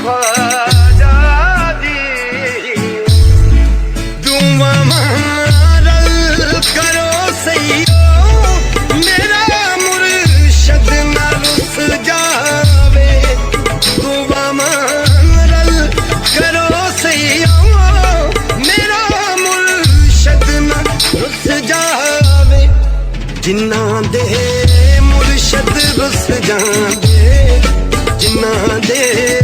ख्वाजा दी दुआ रल करो सईयो मेरा मुर्शद ना रुस जावे दुआ रल करो सईयो मेरा मुर्शद ना रुस जावे जिन्ना दे मुर्शद रुस जावे